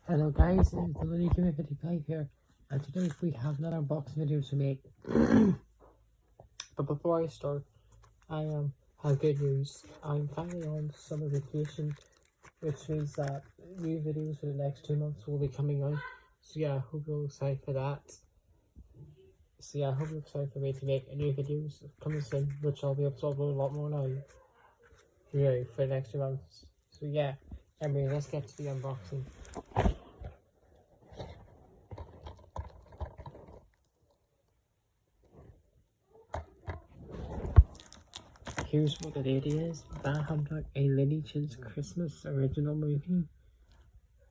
Hello guys, it's the Looney 55 here, and today we have another unboxing video to make. But before I start, I have good news. I'm finally on summer vacation, which means that new videos for the next 2 months will be coming out. So yeah, I hope you're excited for that. So yeah, I hope you're excited for me to make new videos coming soon, which I'll be able to upload a lot more now. Yeah, for the next 2 months. So yeah, anyway, let's get to the unboxing. Here's what it is. Humduck, a Looney Tunes Christmas original movie.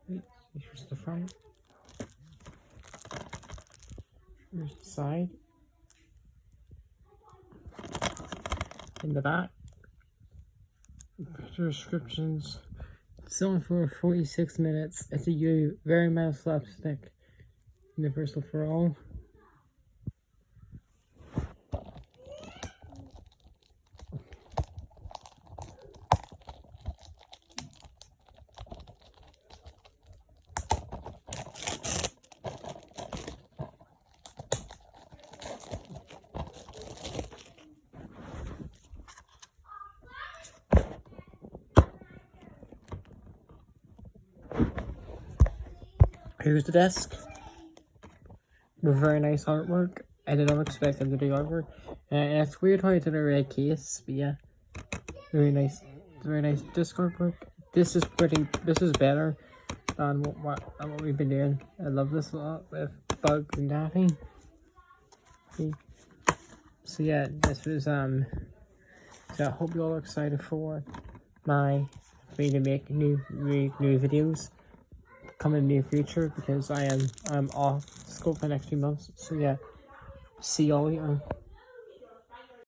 Here's the front. Here's the side. In the back, picture descriptions. Selling for 46 minutes. It's a very mild slapstick. Universal for all. Here's the desk with very nice artwork. I did not expect them to do artwork. And it's weird how it's in a red case, but yeah, very nice disc artwork. This is better than what we've been doing. I love this a lot with Bugs and Daffy. Okay. So yeah, this was so I hope you all are excited for me to make new videos coming in the near future, because I'm off school for the next few months. So yeah, see y'all later.